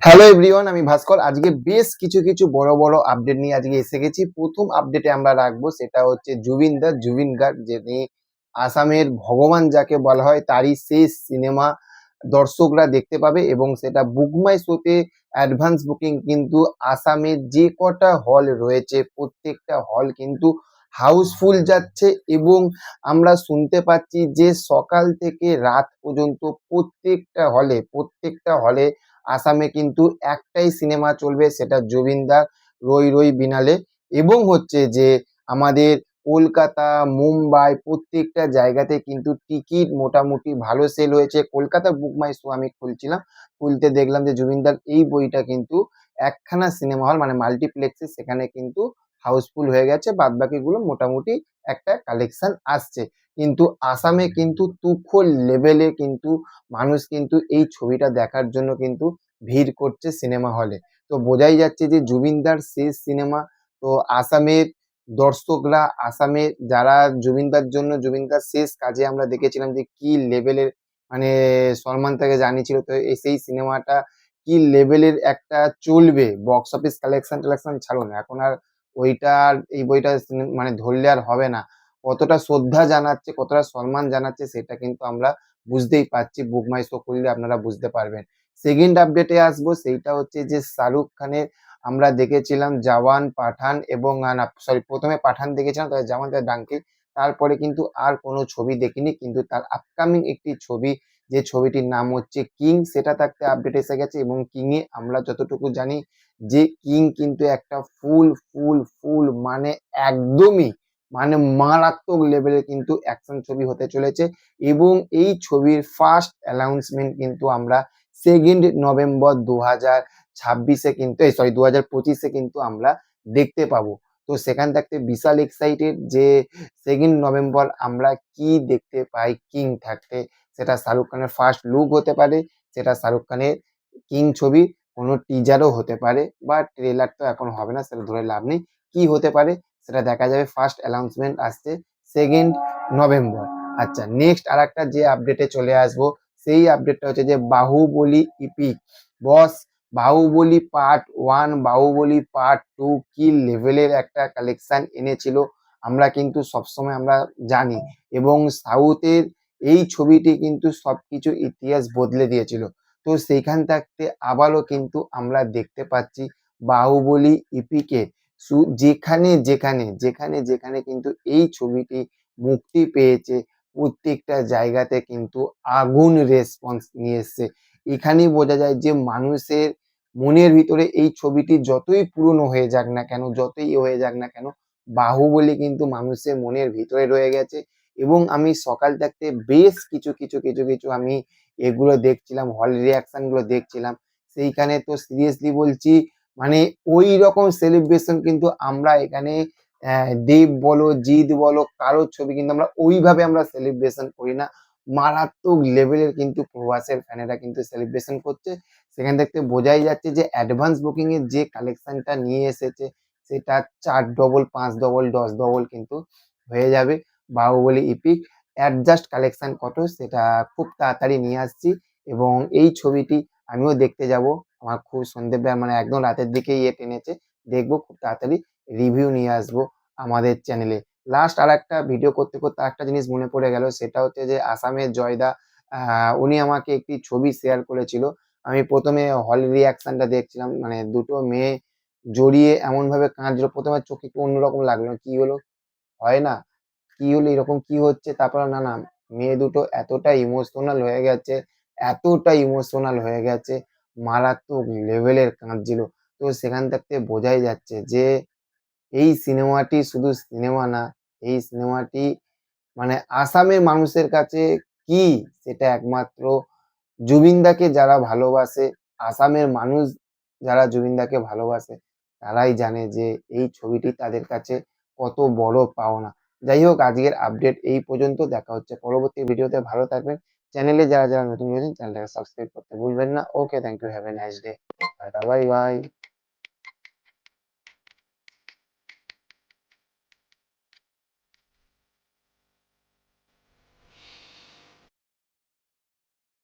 Hello everyone, আমি ভাস্কর। আজকে বেশ কিছু বড় বড় আপডেট নিয়ে আজকে এসে গেছি। প্রথম আপডেটে আমরা রাখবো সেটা হচ্ছে জুবিন গার্গ, যিনি আসামের ভগবান যাকে বলা হয়, তারই শেষ সিনেমা দর্শকরা দেখতে পাবে এবং সেটা বুক মাই শোতে অ্যাডভান্স বুকিং কিন্তু আসামের যে কটা হল রয়েছে প্রত্যেকটা হল কিন্তু হাউসফুল যাচ্ছে এবং আমরা শুনতে পাচ্ছি যে সকাল থেকে রাত পর্যন্ত প্রত্যেকটা হলে আসামে কিন্তু একটাই সিনেমা চলবে, সেটা জুবিনদার রই রই বিনালে। এবং হচ্ছে যে আমাদের কলকাতা, মুম্বাই প্রত্যেকটা জায়গাতে কিন্তু টিকিট মোটামুটি ভালো সেল হয়েছে। কলকাতা বুক মাই শো আমি খুলতে দেখলাম যে জুবিনদার এই বইটা কিন্তু একখানা সিনেমা হল মানে মাল্টিপ্লেক্সে সেখানে কিন্তু হাউসফুল হয়ে গেছে, বাদ বাকিগুলো মোটামুটি একটা কালেকশন আসছে। কিন্তু আসামে কিন্তু তুখোর লেভেলে কিন্তু মানুষ কিন্তু এই ছবিটা দেখার জন্য কিন্তু ভিড় করছে সিনেমা হলে। তো বোঝাই যাচ্ছে যে জুবিনদার শেষ সিনেমা। তো আসামের দর্শকরা, আসামে যারা জুবিনদার শেষ কাজে আমরা দেখেছিলাম যে কি লেভেলের মানে সম্মান তাকে জানিয়েছিল। তো সেই সিনেমাটা কি লেভেলের একটা চলবে, বক্স অফিস কালেকশন টালেকশন ছাড়ুন, এখন আর এই বইটা মানে ধরলে আর হবে না। কতটা শ্রদ্ধা জানাচ্ছে, কতটা সম্মান জানাচ্ছে সেটা কিন্তু আমরা বুঝতেই পারছি। বুক মাই শো করলে আপনারা বুঝতে পারবেন। সেকেন্ড আপডেটে আসবো, সেইটা হচ্ছে যে শাহরুখ খানের আমরা দেখেছিলাম জওয়ান, পাঠান এবং সরি, প্রথমে পাঠান দেখেছিলাম, তারপরে জওয়ান, তারপরে ডাঙ্কি। তারপরে কিন্তু আর কোনো ছবি দেখিনি, কিন্তু তার আপকামিং একটি ছবি, যে ছবিটির নাম হচ্ছে কিং, সেটা থাকতে আপডেট এসে গেছে। এবং কিং এ আমরা যতটুকু জানি যে কিং কিন্তু একটা ফুল ফুল ফুল মানে একদমই মানে মারাত্মক লেভেলের কিন্তু অ্যাকশন ছবি হতে চলেছে। এবং এই ছবির ফার্স্ট অ্যানাউন্সমেন্ট কিন্তু আমরা 2 নভেম্বর 2026-এ কিন্তু 2025-এ কিন্তু আমরা দেখতে পাবো। তো সেখান থাকতে বিশাল এক্সাইটেড যে 2 নভেম্বর আমরা কি দেখতে পাই কিং থাকতে। সেটা শাহরুখ খানের ফার্স্ট লুক হতে পারে, সেটা শাহরুখ খানের কিং ছবি কোনো টিজারও হতে পারে, বা ট্রেলার তো এখন হবে না, সেটা ধরে লাভ নেই। কি হতে পারে সেটা দেখা যাবে। ফার্স্ট অ্যানাউন্সমেন্ট আসছে 2 নভেম্বর। আচ্ছা, নেক্সট আর একটা যে আপডেটে চলে আসবো, সেই আপডেটটা হচ্ছে যে বাহুবলী ইপিক বস। বাহুবলী পার্ট 1, বাহুবলী পার্ট 2 কি লেভেলের একটা কালেকশন এনেছিল আমরা কিন্তু সবসময় আমরা জানি। এবং সাউথের এই ছবিটি কিন্তু সবকিছু ইতিহাস বদলে দিয়েছিল। তো সেইখান থাকতে আবারও কিন্তু আমরা দেখতে পাচ্ছি বাহুবলী ইপিকে যেখানে কিন্তু এই ছবিটি মুক্তি পেয়েছে প্রত্যেকটা জায়গাতে কিন্তু আগুন রেসপন্স নিয়ে এসছে। এখানেই বোঝা যায় যে মানুষের মনের ভিতরে এই ছবিটি যতই পুরনো হয়ে যাক না কেন, যতই হয়ে যাক না কেন, বাহুবলী কিন্তু মানুষের মনের ভিতরে রয়ে গেছে। এবং আমি সকাল থাকতে বেশ কিছু আমি এগুলো দেখছিলাম, হল রিয়াকশন গুলো দেখছিলাম। সেইখানে তো সিরিয়াসলি বলছি, মানে ওই রকম সেলিব্রেশন কিন্তু আমরা এখানে দেব বলো, জিৎ বলো, কারোর ছবি কিন্তু আমরা ওইভাবে আমরা সেলিব্রেশন করি না। মারাত্মক লেভেলের কিন্তু প্রবাসের ফ্যানেরা কিন্তু সেলিব্রেশন করছে। সেখান থেকে বোঝাই যাচ্ছে যে অ্যাডভান্স বুকিং এর যে কালেকশনটা নিয়ে এসেছে সেটা 4 ডবল, 5 ডবল, 10 ডবল কিন্তু হয়ে যাবে। বাহুবলী ইপিক অ্যাডজাস্ট কালেকশন কত সেটা খুব তাড়াতাড়ি নিয়ে আসছি। এবং এই ছবিটি আমিও দেখতে যাব। আমার খুব সন্ধ্যেবেলা মানে একদম রাতের দিকে টেনেছে, দেখবো খুব তাড়াতাড়ি, রিভিউ নিয়ে আসবো আমাদের চ্যানেলে। লাস্ট আর একটা ভিডিও করতে করতে একটা জিনিস মনে পড়ে গেল, সেটা হচ্ছে যে আসামের জয়দা, উনি আমাকে একটি ছবি শেয়ার করেছিল। আমি প্রথমে হল রিয়াকশনটা দেখছিলাম, মানে দুটো মেয়ে জড়িয়ে এমন ভাবে কাঁদছিল, প্রথমে চোখে একটু অন্যরকম লাগলো, কি হলো হয় না, কি হলো এরকম কি হচ্ছে, তারপর না না, মেয়ে দুটো এতটা ইমোশনাল হয়ে গেছে, মারাত্মক লেভেলের কাঁদছিল। তো সেখান থেকে বোঝাই যাচ্ছে যে এই সিনেমাটি শুধু সিনেমা না, এই সিনেমাটি মানে আসামের মানুষের কাছে কি, সেটা একমাত্র জুবিনদাকে যারা ভালোবাসে, আসামের মানুষ যারা জুবিনদাকে ভালোবাসে, তারাই জানে যে এই ছবিটি তাদের কাছে কত বড় পাওনা। যাই হোক, আজকের আপডেট এই পর্যন্ত। দেখা হচ্ছে পরবর্তী ভিডিওতে। ভালো থাকবেন। চ্যানেলে যারা নতুন রয়েছেন চ্যানেলটাকে সাবস্ক্রাইব করতে ভুলবেন না। Okay, thank you, have a nice day, bye by.